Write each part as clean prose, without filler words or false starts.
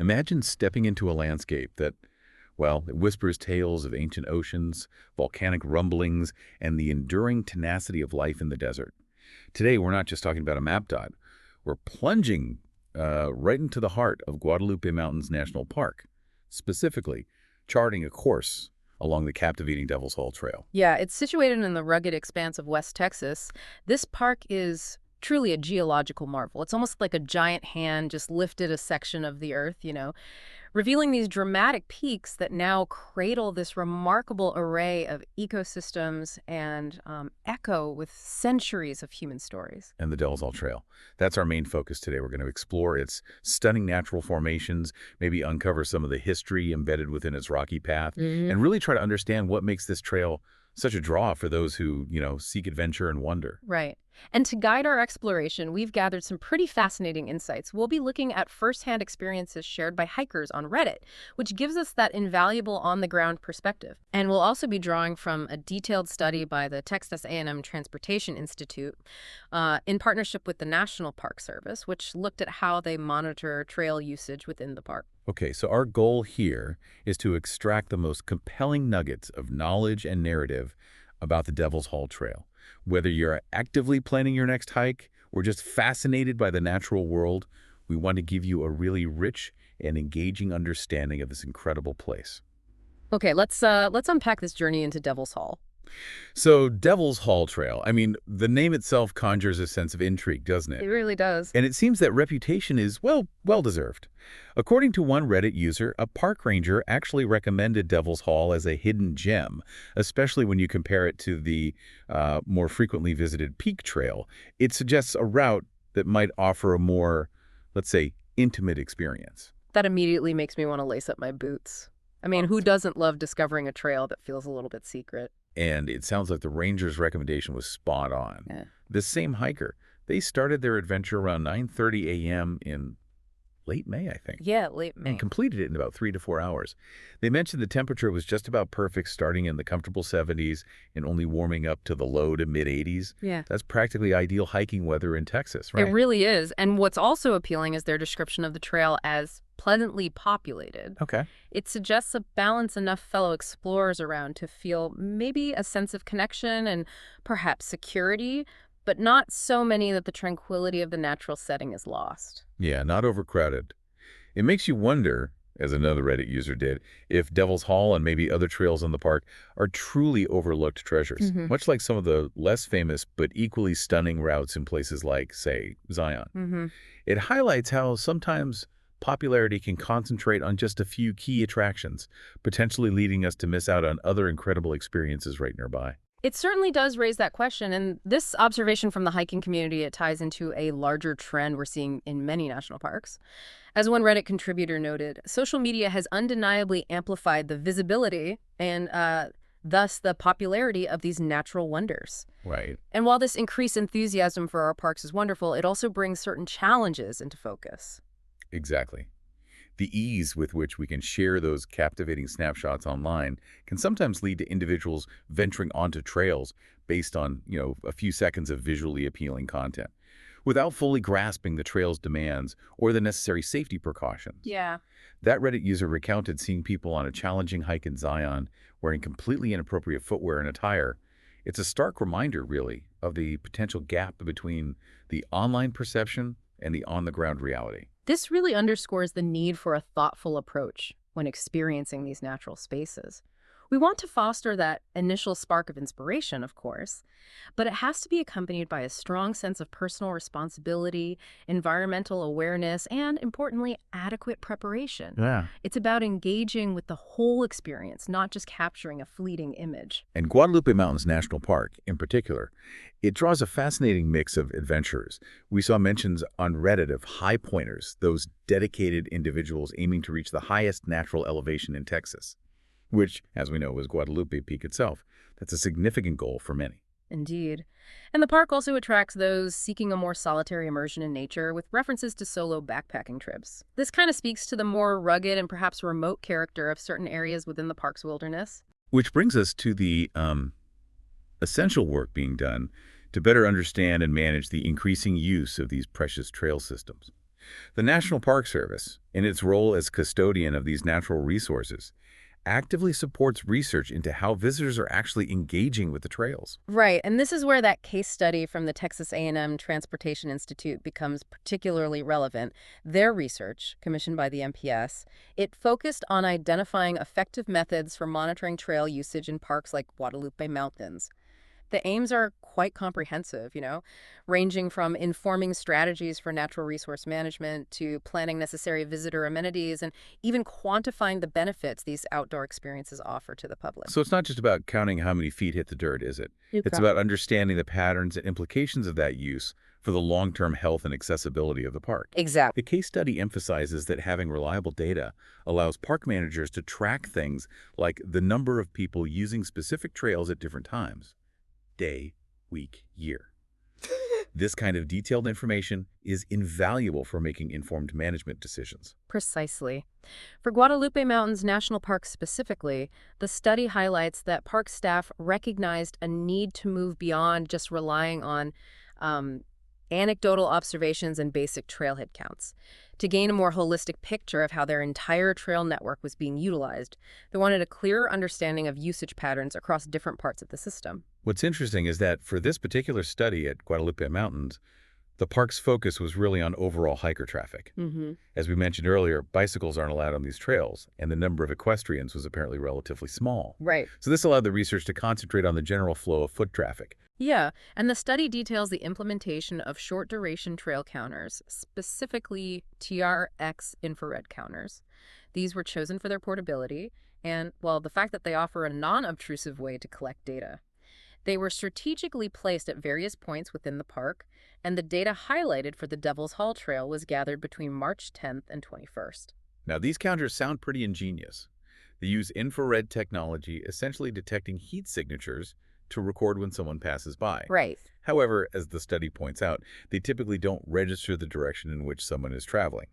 Imagine stepping into a landscape that, well, it whispers tales of ancient oceans, volcanic rumblings, and the enduring tenacity of life in the desert. Today, we're not just talking about a map dot. We're plunging right into the heart of Guadalupe Mountains National Park, specifically charting a course along the captivating Devil's Hall Trail. Yeah, it's situated in the rugged expanse of West Texas. This park is truly a geological marvel. It's almost like a giant hand just lifted a section of the earth, revealing these dramatic peaks that now cradle this remarkable array of ecosystems and echo with centuries of human stories. And the Devil's Hall Trail. That's our main focus today. We're going to explore its stunning natural formations, maybe uncover some of the history embedded within its rocky path, and really try to understand what makes this trail such a draw for those who, seek adventure and wonder. Right. And to guide our exploration, we've gathered some pretty fascinating insights. We'll be looking at firsthand experiences shared by hikers on Reddit, which gives us that invaluable on-the-ground perspective. And we'll also be drawing from a detailed study by the Texas A&M Transportation Institute in partnership with the National Park Service, which looked at how they monitor trail usage within the park. Okay, so our goal here is to extract the most compelling nuggets of knowledge and narrative about the Devil's Hall Trail. Whether you're actively planning your next hike or just fascinated by the natural world, we want to give you a really rich and engaging understanding of this incredible place. Okay, let's unpack this journey into Devil's Hall. So, Devil's Hall Trail, the name itself conjures a sense of intrigue, doesn't It it? really does. And it seems that reputation is, well-deserved. According to one Reddit user, a park ranger actually recommended Devil's Hall as a hidden gem, especially when you compare it to the more frequently visited Peak Trail. It suggests a route that might offer a more, let's say, intimate experience. That immediately makes me want to lace up my boots. Who doesn't love discovering a trail that feels a little bit secret? And it sounds like the ranger's recommendation was spot on. Yeah. This same hiker, they started their adventure around 9:30 a.m. in late May, I think. Yeah, late May. And completed it in about 3 to 4 hours. They mentioned the temperature was just about perfect, starting in the comfortable 70s and only warming up to the low to mid 80s. Yeah. That's practically ideal hiking weather in Texas, right? It really is. And what's also appealing is their description of the trail as pleasantly populated. Okay. It suggests a balance enough fellow explorers around to feel maybe a sense of connection and perhaps security, but not so many that the tranquility of the natural setting is lost. Yeah, not overcrowded. It makes you wonder, as another Reddit user did, if Devil's Hall and maybe other trails in the park are truly overlooked treasures, much like some of the less famous but equally stunning routes in places like, say, Zion. It highlights how sometimes popularity can concentrate on just a few key attractions, potentially leading us to miss out on other incredible experiences right nearby. It certainly does raise that question, and this observation from the hiking community, it ties into a larger trend we're seeing in many national parks. As one Reddit contributor noted, social media has undeniably amplified the visibility and thus the popularity of these natural wonders. Right. And while this increased enthusiasm for our parks is wonderful, it also brings certain challenges into focus. Exactly. The ease with which we can share those captivating snapshots online can sometimes lead to individuals venturing onto trails based on, a few seconds of visually appealing content, without fully grasping the trail's demands or the necessary safety precautions. Yeah. That Reddit user recounted seeing people on a challenging hike in Zion wearing completely inappropriate footwear and attire. It's a stark reminder, really, of the potential gap between the online perception and the on-the-ground reality. This really underscores the need for a thoughtful approach when experiencing these natural spaces. We want to foster that initial spark of inspiration, of course, but it has to be accompanied by a strong sense of personal responsibility, environmental awareness, and, importantly, adequate preparation. Yeah. It's about engaging with the whole experience, not just capturing a fleeting image. And Guadalupe Mountains National Park, in particular, it draws a fascinating mix of adventurers. We saw mentions on Reddit of high pointers, those dedicated individuals aiming to reach the highest natural elevation in Texas, which, as we know, is Guadalupe Peak itself. That's a significant goal for many. Indeed. And the park also attracts those seeking a more solitary immersion in nature with references to solo backpacking trips. This kind of speaks to the more rugged and perhaps remote character of certain areas within the park's wilderness. Which brings us to the essential work being done to better understand and manage the increasing use of these precious trail systems. The National Park Service, in its role as custodian of these natural resources, actively supports research into how visitors are actually engaging with the trails. Right, and this is where that case study from the Texas A&M Transportation Institute becomes particularly relevant. Their research, commissioned by the NPS, it focused on identifying effective methods for monitoring trail usage in parks like Guadalupe Mountains. The aims are quite comprehensive, ranging from informing strategies for natural resource management to planning necessary visitor amenities and even quantifying the benefits these outdoor experiences offer to the public. So it's not just about counting how many feet hit the dirt, is it? It's Exactly. about understanding the patterns and implications of that use for the long-term health and accessibility of the park. Exactly. The case study emphasizes that having reliable data allows park managers to track things like the number of people using specific trails at different times. Day, week, year. This kind of detailed information is invaluable for making informed management decisions. Precisely. For Guadalupe Mountains National Park specifically, the study highlights that park staff recognized a need to move beyond just relying on um, anecdotal observations and basic trailhead counts. To gain a more holistic picture of how their entire trail network was being utilized, they wanted a clearer understanding of usage patterns across different parts of the system. What's interesting is that for this particular study at Guadalupe Mountains, the park's focus was really on overall hiker traffic. Mm-hmm. As we mentioned earlier, bicycles aren't allowed on these trails, and the number of equestrians was apparently relatively small. Right. So this allowed the research to concentrate on the general flow of foot traffic. Yeah, and the study details the implementation of short-duration trail counters, specifically TRX infrared counters. These were chosen for their portability and, well, the fact that they offer a non-obtrusive way to collect data. They were strategically placed at various points within the park, and the data highlighted for the Devil's Hall Trail was gathered between March 10th and 21st. Now, these counters sound pretty ingenious. They use infrared technology, essentially detecting heat signatures to record when someone passes by. Right. However, as the study points out, they typically don't register the direction in which someone is traveling.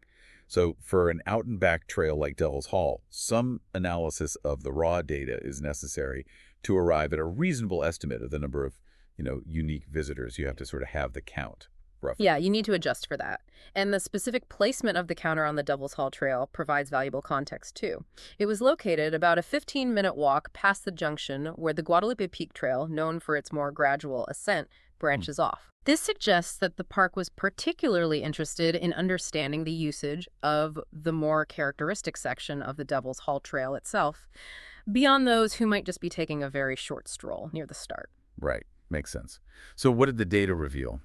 So for an out-and-back trail like Devil's Hall, some analysis of the raw data is necessary to arrive at a reasonable estimate of the number of, unique visitors. You have to sort of have the count, roughly. Yeah, you need to adjust for that. And the specific placement of the counter on the Devil's Hall Trail provides valuable context, too. It was located about a 15-minute walk past the junction where the Guadalupe Peak Trail, known for its more gradual ascent, branches off. This suggests that the park was particularly interested in understanding the usage of the more characteristic section of the Devil's Hall Trail itself, beyond those who might just be taking a very short stroll near the start. Right. Makes sense. So what did the data reveal?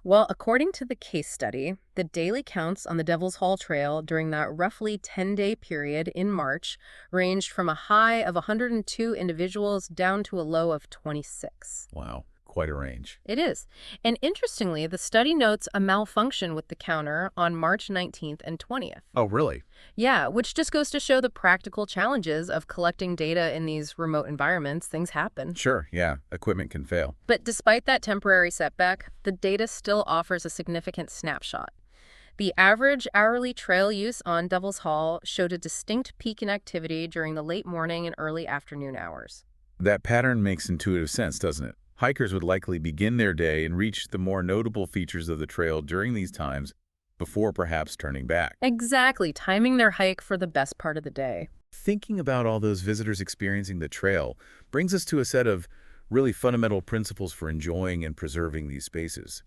Well, according to the case study, the daily counts on the Devil's Hall Trail during that roughly 10-day period in March ranged from a high of 102 individuals down to a low of 26. Wow. Quite a range. It is. And interestingly, the study notes a malfunction with the counter on March 19th and 20th. Oh, really? Yeah, which just goes to show the practical challenges of collecting data in these remote environments. Things happen. Sure, yeah. Equipment can fail. But despite that temporary setback, the data still offers a significant snapshot. The average hourly trail use on Devil's Hall showed a distinct peak in activity during the late morning and early afternoon hours. That pattern makes intuitive sense, doesn't it? Hikers would likely begin their day and reach the more notable features of the trail during these times before perhaps turning back. Exactly, timing their hike for the best part of the day. Thinking about all those visitors experiencing the trail brings us to a set of really fundamental principles for enjoying and preserving these spaces.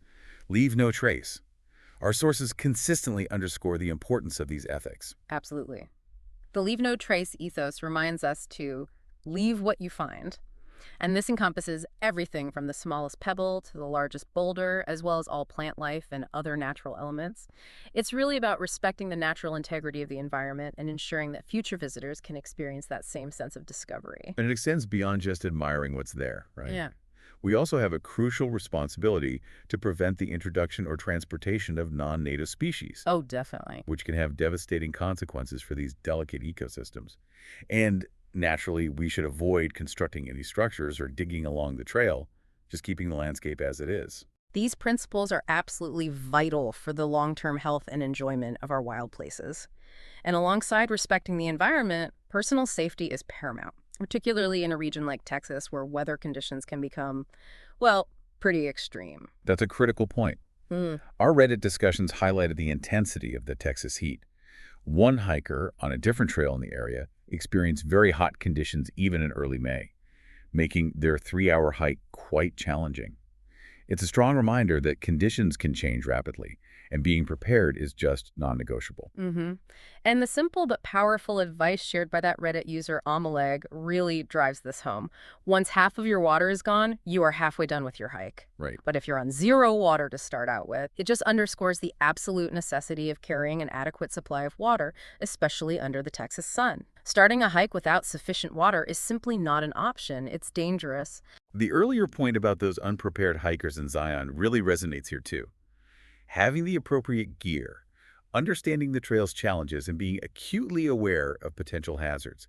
Leave no trace. Our sources consistently underscore the importance of these ethics. Absolutely. The leave no trace ethos reminds us to leave what you find. And this encompasses everything from the smallest pebble to the largest boulder, as well as all plant life and other natural elements. It's really about respecting the natural integrity of the environment and ensuring that future visitors can experience that same sense of discovery. And it extends beyond just admiring what's there, right? Yeah. We also have a crucial responsibility to prevent the introduction or transportation of non-native species, Oh, definitely. which can have devastating consequences for these delicate ecosystems. And naturally, we should avoid constructing any structures or digging along the trail, just keeping the landscape as it is. These principles are absolutely vital for the long-term health and enjoyment of our wild places. And alongside respecting the environment, personal safety is paramount, particularly in a region like Texas where weather conditions can become, well, pretty extreme. That's a critical point. Hmm. Our Reddit discussions highlighted the intensity of the Texas heat. One hiker on a different trail in the area experienced very hot conditions even in early May, making their 3-hour hike quite challenging. It's a strong reminder that conditions can change rapidly, and being prepared is just non-negotiable. Mm-hmm. And the simple but powerful advice shared by that Reddit user, Omeleg, really drives this home. Once half of your water is gone, you are halfway done with your hike. Right. But if you're on zero water to start out with, it just underscores the absolute necessity of carrying an adequate supply of water, especially under the Texas sun. Starting a hike without sufficient water is simply not an option. It's dangerous. The earlier point about those unprepared hikers in Zion really resonates here too. Having the appropriate gear, understanding the trail's challenges, and being acutely aware of potential hazards.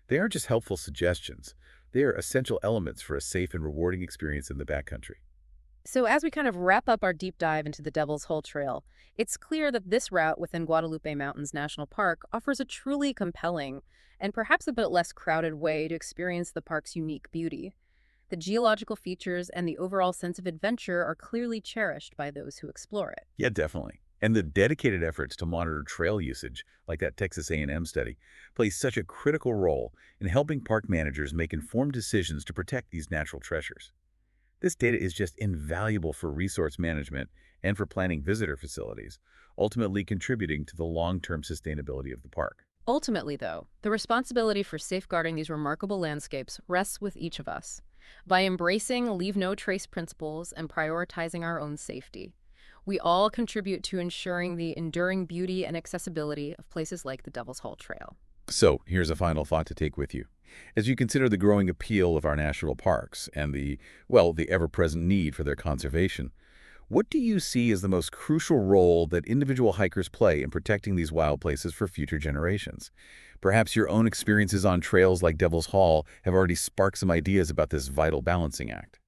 They aren't just helpful suggestions. They are essential elements for a safe and rewarding experience in the backcountry. So as we kind of wrap up our deep dive into the Devil's Hole Trail, it's clear that this route within Guadalupe Mountains National Park offers a truly compelling and perhaps a bit less crowded way to experience the park's unique beauty. The geological features and the overall sense of adventure are clearly cherished by those who explore it. Yeah, definitely. And the dedicated efforts to monitor trail usage, like that Texas A&M study, play such a critical role in helping park managers make informed decisions to protect these natural treasures. This data is just invaluable for resource management and for planning visitor facilities, ultimately contributing to the long-term sustainability of the park. Ultimately, though, the responsibility for safeguarding these remarkable landscapes rests with each of us. By embracing leave no trace principles and prioritizing our own safety, we all contribute to ensuring the enduring beauty and accessibility of places like the Devil's Hole Trail. So, here's a final thought to take with you. As you consider the growing appeal of our national parks and the ever-present need for their conservation, what do you see as the most crucial role that individual hikers play in protecting these wild places for future generations? Perhaps your own experiences on trails like Devil's Hall have already sparked some ideas about this vital balancing act.